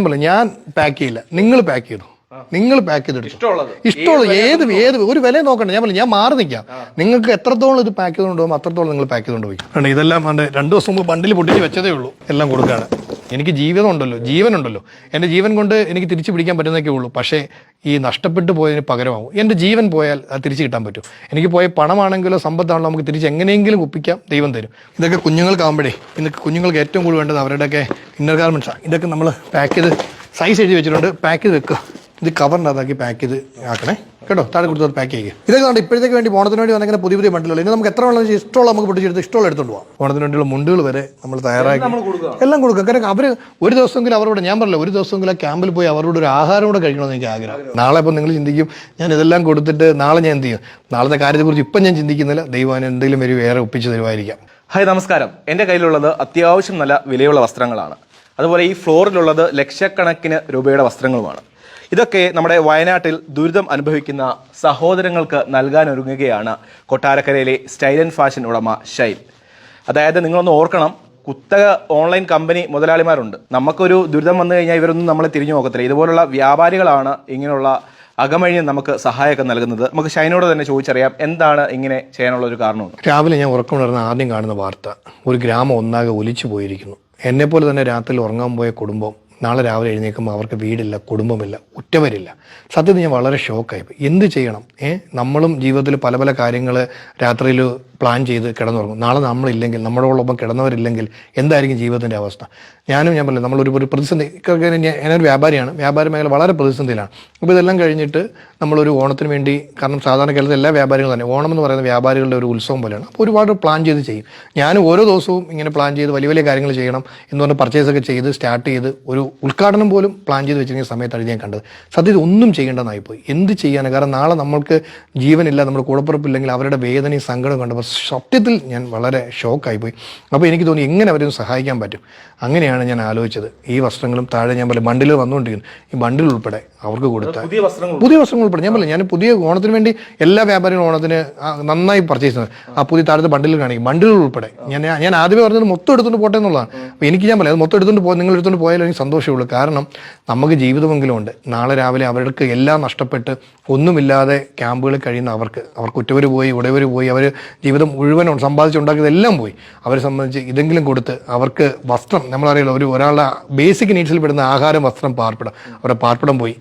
ഞാൻ പാക്ക് ചെയ്യില്ല, നിങ്ങൾ പാക്ക് ചെയ്തു. നിങ്ങൾ പാക്ക് ചെയ്തെടുത്തു ഇഷ്ടമുള്ളത് ഏത് ഒരു വില നോക്കണ്ട. ഞാൻ മാറി നിൽക്കാം. നിങ്ങൾക്ക് എത്രത്തോളം ഇത് പാക്ക് ചെയ്തുകൊണ്ട് അത്രത്തോളം നിങ്ങൾ പാക്ക് ചെയ്തുകൊണ്ട് പോയി. ഇതെല്ലാം 2 ദിവസം മുമ്പ് ബണ്ടിൽ പൊട്ടിച്ച് വെച്ചതേ ഉള്ളൂ. എല്ലാം കൊടുക്കുകയാണ്. എനിക്ക് ജീവിതമുണ്ടല്ലോ, ജീവനുണ്ടല്ലോ. എൻ്റെ ജീവൻ കൊണ്ട് എനിക്ക് തിരിച്ചു പിടിക്കാൻ പറ്റുന്നതൊക്കെ ഉള്ളൂ. പക്ഷേ ഈ നഷ്ടപ്പെട്ടു പോയതിന് പകരമാവും. എൻ്റെ ജീവൻ പോയാൽ അത് തിരിച്ചു കിട്ടാൻ പറ്റും. എനിക്ക് പോയ പണമാണെങ്കിലോ സമ്പത്താണല്ലോ നമുക്ക് തിരിച്ച് എങ്ങനെയെങ്കിലും ഒപ്പിക്കാം, ദൈവം തരും. ഇതൊക്കെ കുഞ്ഞുങ്ങൾക്കാകുമ്പോഴേ ഇന്നൊക്കെ കുഞ്ഞുങ്ങൾക്ക് ഏറ്റവും കൂടുതൽ വേണ്ടത് അവരുടെയൊക്കെ ഇന്നർ ഗാർമെൻറ്റ്സാണ്. ഇതൊക്കെ നമ്മൾ പാക്ക് ചെയ്ത് സൈസ് എഴുതി വെച്ചിട്ടുണ്ട്. പാക്ക് ചെയ്ത് വെക്കുക. ഇത് കവറിൻ്റെ അതാക്കി പാക്ക് ചെയ്ത് ആക്കണേ കേട്ടോ. താഴെ കൊടുത്തത് പാക്ക് ചെയ്യുക. ഇതൊക്കെ കണ്ട് ഇപ്പോഴത്തേക്ക് വേണ്ടി ഓണത്തിന് വേണ്ടി വന്നിങ്ങനെ പുതിയ ബണ്ടിലുള്ളൂ. ഇനി നമുക്ക് എത്ര വെള്ളം ഇഷ്ടമുള്ള നമുക്ക് പൊട്ടിച്ചെടുത്ത് ഇഷ്ടമുള്ള എടുത്തുകൊണ്ട് പോകാം. ഓണത്തിന് വേണ്ടിയുള്ള മുണ്ടുകൾ വരെ നമ്മൾ തയ്യാറാക്കി എല്ലാം കൊടുക്കുക. കാരണം അവർ ഒരു ദിവസമെങ്കിലും അവരോട്, ഞാൻ പറഞ്ഞില്ല, ഒരു ദിവസമെങ്കിലും ആ ക്യാമ്പിൽ പോയി അവരോട് ഒരു ആഹാരം കൂടെ കഴിക്കണമെന്ന് എനിക്ക് ആഗ്രഹം. നാളെ ഇപ്പോൾ നിങ്ങൾ ചിന്തിക്കും ഞാൻ ഇതെല്ലാം കൊടുത്തിട്ട് നാളെ ഞാൻ എന്ത് ചെയ്യും. നാളത്തെ കാര്യത്തെക്കുറിച്ച് ഇപ്പം ഞാൻ ചിന്തിക്കുന്നില്ല. ദൈവം എന്തെങ്കിലും ഒരു വേറെ ഒപ്പിച്ച് തരുമായിരിക്കാം. ഹായ്, നമസ്കാരം. എൻ്റെ കയ്യിലുള്ളത് അത്യാവശ്യം നല്ല വിലയുള്ള വസ്ത്രങ്ങളാണ്. അതുപോലെ ഈ ഫ്ലോറിലുള്ളത് ലക്ഷക്കണക്കിന് രൂപയുടെ വസ്ത്രങ്ങളുമാണ്. ഇതൊക്കെ നമ്മുടെ വയനാട്ടിൽ ദുരിതം അനുഭവിക്കുന്ന സഹോദരങ്ങൾക്ക് നൽകാനൊരുങ്ങുകയാണ് കൊട്ടാരക്കരയിലെ സ്റ്റൈൽ ആൻഡ് ഫാഷൻ ഉടമ ഷൈൽ. അതായത് നിങ്ങളൊന്ന് ഓർക്കണം, കുത്തക ഓൺലൈൻ കമ്പനി മുതലാളിമാരുണ്ട്. നമുക്കൊരു ദുരിതം വന്നു കഴിഞ്ഞാൽ ഇവരൊന്നും നമ്മളെ തിരിഞ്ഞു നോക്കത്തില്ല. ഇതുപോലുള്ള വ്യാപാരികളാണ് ഇങ്ങനെയുള്ള അകമഴിഞ്ഞ് നമുക്ക് സഹായമൊക്കെ നൽകുന്നത്. നമുക്ക് ഷൈനോട് തന്നെ ചോദിച്ചറിയാം എന്താണ് ഇങ്ങനെ ചെയ്യാനുള്ള ഒരു കാരണം. രാവിലെ ഞാൻ ഉറക്കമുണർന്ന് ആദ്യം കാണുന്ന വാർത്ത, ഒരു ഗ്രാമം ഒന്നാകെ ഒലിച്ചു പോയിരിക്കുന്നു. എന്നെപ്പോലെ തന്നെ രാത്രിയിൽ ഉറങ്ങാൻ പോയ കുടുംബം നാളെ രാവിലെ എഴുന്നേൽക്കുമ്പോൾ അവർക്ക് വീടില്ല, കുടുംബമില്ല, ഉറ്റവരില്ല. സത്യത്തിൽ ഞാൻ വളരെ ഷോക്കായിപ്പോയി. എന്ത് ചെയ്യണം? നമ്മളും ജീവിതത്തിൽ പല പല കാര്യങ്ങൾ രാത്രിയിൽ പ്ലാൻ ചെയ്ത് കിടന്നുറങ്ങും. നാളെ നമ്മളില്ലെങ്കിൽ, നമ്മളോടൊപ്പം കിടന്നവരില്ലെങ്കിൽ എന്തായിരിക്കും ജീവിതത്തിൻ്റെ അവസ്ഥ? ഞാൻ പറഞ്ഞില്ല, നമ്മളൊരു പ്രതിസന്ധി. ഞാനൊരു വ്യാപാരിയാണ്. വ്യാപാര മേഖല വളരെ പ്രതിസന്ധിയിലാണ്. അപ്പോൾ ഇതെല്ലാം കഴിഞ്ഞിട്ട് നമ്മളൊരു ഓണത്തിന് വേണ്ടി, കാരണം സാധാരണ കേരളത്തിൽ എല്ലാ വ്യാപാരികളും തന്നെ ഓണം എന്ന് പറയുന്ന വ്യാപാരികളുടെ ഒരു ഉത്സവം പോലെയാണ്. അപ്പോൾ ഒരുപാട് പ്ലാൻ ചെയ്ത് ചെയ്യും. ഞാൻ ഓരോ ദിവസവും ഇങ്ങനെ പ്ലാൻ ചെയ്ത് വലിയ വലിയ കാര്യങ്ങൾ ചെയ്യണം എന്ന് പറഞ്ഞ് പർച്ചേസൊക്കെ ചെയ്ത് സ്റ്റാർട്ട് ചെയ്ത് ഒരു ഉദ്ഘാടനം പോലും പ്ലാൻ ചെയ്ത് വെച്ചിരിക്കുന്ന സമയത്താണ് ഞാൻ കണ്ടത്. സത്യത്തിൽ ഒന്നും ചെയ്യേണ്ടതായിപ്പോയി. എന്ത് ചെയ്യാനാണ്? കാരണം നാളെ നമ്മൾക്ക് ജീവനില്ല, നമ്മുടെ കൂടപ്പുറപ്പില്ലെങ്കിൽ അവരുടെ വേദനയും സങ്കടവും കണ്ടപ്പോൾ സത്യത്തിൽ ഞാൻ വളരെ ഷോക്കായിപ്പോയി. അപ്പോൾ എനിക്ക് തോന്നി എങ്ങനെ അവരൊന്ന് സഹായിക്കാൻ പറ്റും. അങ്ങനെയാണ് ഞാൻ ആലോചിച്ചത്. ഈ വസ്ത്രങ്ങളും താഴെ ഞാൻ പറയും ബണ്ടിൽ വന്നുകൊണ്ടിരിക്കുന്നു. ഈ ബണ്ടിൽ ഉൾപ്പെടെ അവർക്ക് കൊടുത്താൽ പുതിയ വസ്ത്രങ്ങൾ ഉൾപ്പെടെ ഞാൻ പറയും, ഞാൻ പുതിയ ഓണത്തിന് വേണ്ടി എല്ലാ വ്യാപാരികളും ഓണത്തിന് നന്നായി പർച്ചേസ് ചെയ്യുന്നത് ആ പുതിയ താഴത്തെ ബണ്ടിൽ കാണിക്കും. ബണ്ടിലുകൾ ഉൾപ്പെടെ ഞാൻ ആദ്യമേ പറഞ്ഞത് മൊത്തം എടുത്തുകൊണ്ട് പോട്ടെ എന്നുള്ളതാണ്. അപ്പോൾ എനിക്ക് ഞാൻ പറയാം അത് മൊത്തം എടുത്തുകൊണ്ട് പോയി നിങ്ങൾ എടുത്തുകൊണ്ട് പോയാലും എനിക്ക് സന്തോഷമുള്ളൂ. കാരണം നമുക്ക് ജീവിതമെങ്കിലും ഉണ്ട്. നാളെ രാവിലെ അവർക്ക് എല്ലാം നഷ്ടപ്പെട്ട് ഒന്നുമില്ലാതെ ക്യാമ്പുകളിൽ കഴിയുന്ന അവർക്ക് ഉറ്റവർ പോയി, ഉടയവർ പോയി, അവർ ജീവിതം മുഴുവൻ സമ്പാദിച്ചുണ്ടാക്കിയതെല്ലാം പോയി. അവരെ സംബന്ധിച്ച് ഇതെങ്കിലും കൊടുത്ത് അവർക്ക് വസ്ത്രം, നമ്മളറിയാലോ, ഒരാളുടെ ബേസിക് നീഡ്സിൽ പെടുന്ന ആഹാരം, വസ്ത്രം, പാർപ്പിടം, അവരുടെ പാർപ്പിടം പോയി,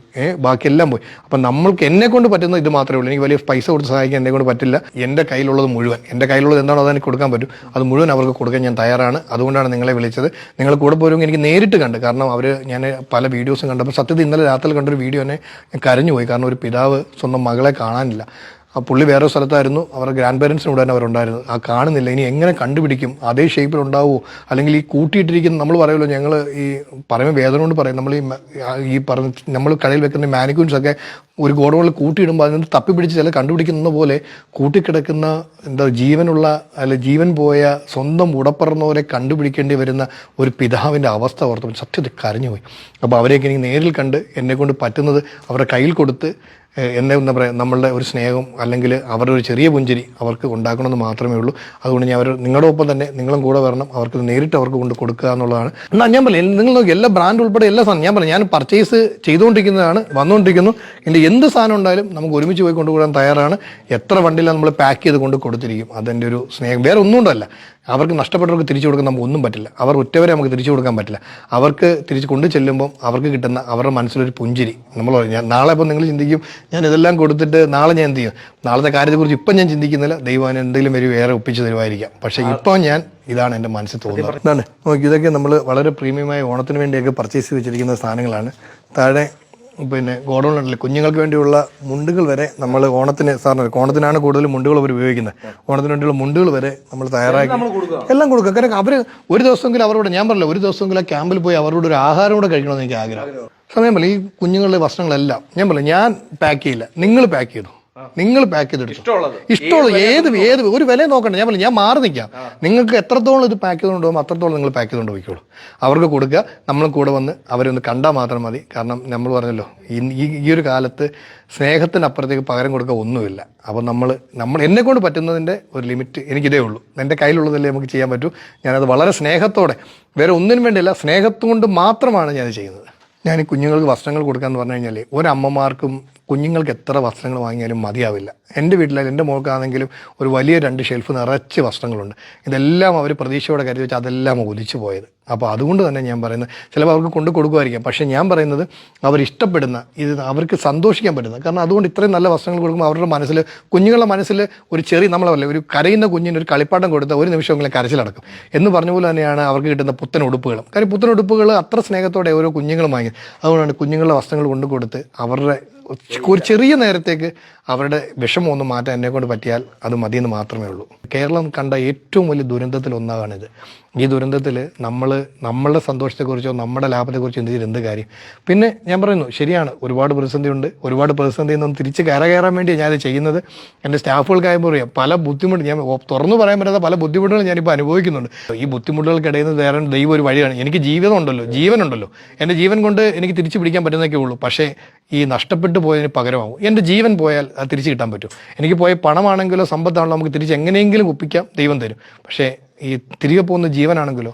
ബാക്കിയെല്ലാം പോയി. അപ്പം നമ്മൾക്ക് എന്നെ കൊണ്ട് പറ്റുന്ന ഇത് മാത്രമേ ഉള്ളൂ. എനിക്ക് വലിയ പൈസ കൊടുത്ത് സഹായിക്കാൻ എന്നെ കൊണ്ട് പറ്റില്ല. എൻ്റെ കയ്യിലുള്ളത് മുഴുവൻ, എൻ്റെ കയ്യിലുള്ളത് എന്താണോ അതെനിക്ക് കൊടുക്കാൻ പറ്റും, അത് മുഴുവൻ അവർക്ക് കൊടുക്കാൻ ഞാൻ തയ്യാറാണ്. അതുകൊണ്ടാണ് നിങ്ങളെ വിളിച്ചത്. നിങ്ങൾ കൂടെ പോരുമെങ്കിൽ എനിക്ക് നേരിട്ട് കണ്ട്, കാരണം ഞാൻ പല വീഡിയോസും കണ്ടപ്പോൾ സത്യത്തിൽ ഇന്നലെ രാത്രി കണ്ടൊരു വീഡിയോ എന്നെ കരഞ്ഞുപോയി. കാരണം ഒരു പിതാവ് സ്വന്തം മകളെ കാണാനില്ല. ആ പുള്ളി വേറെ സ്ഥലത്തായിരുന്നു, അവരുടെ ഗ്രാൻഡ് പേരൻസിന് കൂടെ തന്നെ അവരുണ്ടായിരുന്നു. ആ കാണുന്നില്ല. ഇനി എങ്ങനെ കണ്ടുപിടിക്കും? അതേ ഷേപ്പിൽ ഉണ്ടാവുമോ? അല്ലെങ്കിൽ ഈ കൂട്ടിയിട്ടിരിക്കുന്ന, നമ്മൾ പറയുമല്ലോ, ഞങ്ങൾ ഈ പറയുമ്പോൾ വേദന കൊണ്ട് പറയും, നമ്മൾ ഈ പറഞ്ഞ നമ്മൾ കടയിൽ വെക്കുന്ന മാനിക്യൂൻസൊക്കെ ഒരു ഗോഡൗണിൽ കൂട്ടിയിടുമ്പോൾ അതിന് തപ്പിപ്പിടിച്ച് ചില കണ്ടുപിടിക്കുന്ന പോലെ കൂട്ടിക്കിടക്കുന്ന ജീവനുള്ള ജീവൻ പോയ സ്വന്തം ഉടപ്പറന്നവരെ കണ്ടുപിടിക്കേണ്ടി വരുന്ന ഒരു പിതാവിൻ്റെ അവസ്ഥ ഓർത്തപ്പോൾ സത്യത്തിൽ കരഞ്ഞുപോയി. അപ്പോൾ അവരെയൊക്കെ എനിക്ക് നേരിൽ കണ്ട് എന്നെക്കൊണ്ട് പറ്റുന്നത് അവരുടെ കയ്യിൽ കൊടുത്ത് എന്നെ എന്താ പറയുക, നമ്മളുടെ ഒരു സ്നേഹം അല്ലെങ്കിൽ അവരുടെ ഒരു ചെറിയ പുഞ്ചിരി അവർക്ക് ഉണ്ടാക്കണമെന്ന് മാത്രമേ ഉള്ളൂ. അതുകൊണ്ട് ഞാൻ നിങ്ങളുടെ ഒപ്പം തന്നെ നിങ്ങളും കൂടെ വരണം. അവർക്ക് നേരിട്ട് അവർക്ക് കൊണ്ട് കൊടുക്കുക എന്നുള്ളതാണ്. എന്നാൽ ഞാൻ പറയാം, നിങ്ങൾ നോക്കി എല്ലാ ബ്രാൻഡ് ഉൾപ്പെടെ എല്ലാ സാധനം ഞാൻ പർച്ചേസ് ചെയ്തുകൊണ്ടിരിക്കുന്നതാണ്, വന്നുകൊണ്ടിരിക്കുന്നു. എൻ്റെ എന്ത് സാധനം ഉണ്ടായാലും നമുക്ക് ഒരുമിച്ച് പോയി കൊണ്ടുപോകാൻ തയ്യാറാണ്. എത്ര വണ്ടിയിലാണ് നമ്മൾ പാക്ക് ചെയ്ത് കൊണ്ട് കൊടുത്തിരിക്കും. അതെൻ്റെ ഒരു സ്നേഹം. വേറെ ഒന്നും കൊണ്ടല്ല. അവർക്ക് നഷ്ടപ്പെട്ടവർക്ക് തിരിച്ചു കൊടുക്കാൻ നമുക്ക് ഒന്നും പറ്റില്ല. അവർ ഉറ്റവരെ നമുക്ക് തിരിച്ചു കൊടുക്കാൻ പറ്റില്ല. അവർക്ക് തിരിച്ച് കൊണ്ടു ചെല്ലുമ്പം അവർക്ക് കിട്ടുന്ന അവരുടെ മനസ്സിലൊരു പുഞ്ചിരി. നമ്മൾ നാളെ ഇപ്പോൾ നിങ്ങൾ ചിന്തിക്കും ഞാൻ ഇതെല്ലാം കൊടുത്തിട്ട് നാളെ ഞാൻ എന്ത് ചെയ്യും. നാളത്തെ കാര്യത്തെക്കുറിച്ച് ഇപ്പം ഞാൻ ചിന്തിക്കുന്നില്ല. ദൈവം എന്തെങ്കിലും ഒരു വേറെ ഒപ്പിച്ച് തരുമായിരിക്കാം. പക്ഷേ ഇപ്പോൾ ഇതാണ് എൻ്റെ മനസ്സിൽ തോന്നുന്നത്. എന്താണ് നോക്കി, ഇതൊക്കെ നമ്മൾ വളരെ പ്രീമിയമായ ഓണത്തിന് വേണ്ടിയൊക്കെ പർച്ചേസ് വെച്ചിരിക്കുന്ന സാധനങ്ങളാണ്. താഴെ ഗോഡൗണിലുണ്ടല്ലോ കുഞ്ഞുങ്ങൾക്ക് വേണ്ടിയുള്ള മുണ്ടുകൾ വരെ നമ്മൾ ഓണത്തിനാണ് കൂടുതൽ മുണ്ടുകൾ അവർ ഉപയോഗിക്കുന്നത്. ഓണത്തിന് വേണ്ടിയുള്ള മുണ്ടുകൾ വരെ നമ്മൾ തയ്യാറാക്കി എല്ലാം കൊടുക്കുക. കാരണം അവർ ഒരു ദിവസമെങ്കിലും അവരോട്, ഞാൻ പറഞ്ഞില്ല, ഒരു ദിവസമെങ്കിലും ആ ക്യാമ്പിൽ പോയി അവരോട് ഒരു ആഹാരം കൂടെ കഴിക്കണമെന്ന് എനിക്ക് ആഗ്രഹം. സമയം പോലെ ഈ കുഞ്ഞുങ്ങളുടെ വസ്ത്രങ്ങളെല്ലാം ഞാൻ പറഞ്ഞില്ല, ഞാൻ പാക്ക് ചെയ്യില്ല, നിങ്ങൾ പാക്ക് ചെയ്തു. നിങ്ങൾ പാക്ക് ചെയ്തെടുത്തു ഇഷ്ടമുള്ളത് ഒരു വില നോക്കണ്ട. ഞാൻ മാറി നിൽക്കാം. നിങ്ങൾക്ക് എത്രത്തോളം ഇത് പാക്ക് ചെയ്തുകൊണ്ട് പോകുമ്പോൾ അത്രത്തോളം നിങ്ങൾ പാക്ക് ചെയ്തുകൊണ്ട് പോയിക്കോളൂ. അവർക്ക് കൊടുക്കുക. നമ്മളും കൂടെ വന്ന് അവരൊന്ന് കണ്ടാൽ മാത്രം മതി. കാരണം നമ്മൾ പറഞ്ഞല്ലോ, ഈ ഒരു കാലത്ത് സ്നേഹത്തിനപ്പുറത്തേക്ക് പകരം കൊടുക്കുക ഒന്നുമില്ല. അപ്പോൾ നമ്മൾ എന്നെ കൊണ്ട് പറ്റുന്നതിൻ്റെ ഒരു ലിമിറ്റ് എനിക്കിതേ ഉള്ളൂ. എൻ്റെ കയ്യിലുള്ളതല്ലേ നമുക്ക് ചെയ്യാൻ പറ്റൂ. ഞാനത് വളരെ സ്നേഹത്തോടെ, വേറെ ഒന്നിനും വേണ്ടിയല്ല, സ്നേഹത്തുകൊണ്ട് മാത്രമാണ് ഞാൻ ചെയ്യുന്നത്. ഞാൻ ഈ കുഞ്ഞുങ്ങൾക്ക് വസ്ത്രങ്ങൾ കൊടുക്കാന്ന് പറഞ്ഞു കഴിഞ്ഞാൽ ഒരമ്മമാർക്കും കുഞ്ഞുങ്ങൾക്ക് എത്ര വസ്ത്രങ്ങൾ വാങ്ങിയാലും മതിയാവില്ല. എൻ്റെ വീട്ടിലായാലും എൻ്റെ മോൾക്കാണെങ്കിലും ഒരു വലിയ 2 ഷെൽഫ് നിറച്ച് വസ്ത്രങ്ങളുണ്ട്. ഇതെല്ലാം അവർ പ്രതീക്ഷയോടെ കരുതി വെച്ചാൽ അതെല്ലാം ഒലിച്ചു പോയത്. അപ്പോൾ അതുകൊണ്ട് തന്നെ ഞാൻ പറയുന്നത് ചിലപ്പോൾ അവർക്ക് കൊണ്ട് കൊടുക്കുമായിരിക്കാം, പക്ഷേ ഞാൻ പറയുന്നത് അവരിഷ്ടപ്പെടുന്ന ഇത് അവർക്ക് സന്തോഷിക്കാൻ പറ്റുന്ന, കാരണം അതുകൊണ്ട് ഇത്രയും നല്ല വസ്ത്രങ്ങൾ കൊടുക്കുമ്പോൾ അവരുടെ മനസ്സിൽ, കുഞ്ഞുങ്ങളുടെ മനസ്സിൽ ഒരു ചെറിയ, നമ്മളല്ലേ ഒരു കരയുന്ന കുഞ്ഞിന് ഒരു കളിപ്പാട്ടം കൊടുത്താൽ ഒരു നിമിഷമെങ്കിലും കരച്ചിലടക്കും എന്ന് പറഞ്ഞ പോലെ തന്നെയാണ് അവർക്ക് കിട്ടുന്ന പുത്തൻ ഉടുപ്പുകളും. കാര്യം പുത്തൻ ഉടുപ്പുകൾ അത്ര സ്നേഹത്തോടെ ഓരോ കുഞ്ഞുങ്ങളും വാങ്ങി. അതുകൊണ്ടാണ് കുഞ്ഞുങ്ങളുടെ വസ്ത്രങ്ങൾ കൊണ്ടു കൊടുത്ത് അവരുടെ ഒരു ചെറിയ നേരത്തേക്ക് അവരുടെ വിഷമം ഒന്ന് മാറ്റാൻ എന്നെക്കൊണ്ട് പറ്റിയാൽ അത് മതിയെന്ന് മാത്രമേ ഉള്ളൂ. കേരളം കണ്ട ഏറ്റവും വലിയ ദുരന്തത്തിൽ ഒന്നാണിത്. ഈ ദുരന്തത്തിൽ നമ്മളുടെ സന്തോഷത്തെക്കുറിച്ചോ നമ്മുടെ ലാഭത്തെക്കുറിച്ചോ ചിന്തിച്ചിട്ട് എന്ത് കാര്യം? പിന്നെ ഞാൻ പറയുന്നു, ശരിയാണ്, ഒരുപാട് പ്രതിസന്ധിയുണ്ട്. ഒരുപാട് പ്രതിസന്ധിയിൽ നിന്ന് തിരിച്ച് കയറാൻ വേണ്ടിയാണ് ഞാനത് ചെയ്യുന്നത്. എൻ്റെ സ്റ്റാഫുകൾക്കായപ്പോൾ അറിയാം പല ബുദ്ധിമുട്ട്, ഞാൻ തുറന്നു പറയാൻ പറ്റാത്ത പല ബുദ്ധിമുട്ടുകളും ഞാനിപ്പോൾ അനുഭവിക്കുന്നുണ്ട്. ഈ ബുദ്ധിമുട്ടുകൾക്കിടയിൽ നിന്ന് വേറെ ദൈവം ഒരു വഴിയാണ്. എനിക്ക് ജീവിതമുണ്ടല്ലോ, ജീവനുണ്ടല്ലോ. എൻ്റെ ജീവൻ കൊണ്ട് എനിക്ക് തിരിച്ചു പിടിക്കാൻ പറ്റുന്നതൊക്കെ ഉള്ളൂ. പക്ഷേ ഈ നഷ്ടപ്പെട്ടു പോയതിന് പകരമാവും. എൻ്റെ ജീവൻ പോയാൽ അത് തിരിച്ചു കിട്ടാൻ പറ്റും. എനിക്ക് പോയ പണമാണെങ്കിലോ സമ്പത്താണല്ലോ നമുക്ക് തിരിച്ച് എങ്ങനെയെങ്കിലും ഒപ്പിക്കാം, ദൈവം തരും. പക്ഷേ ഈ തിരികെ പോകുന്ന ജീവനാണെങ്കിലോ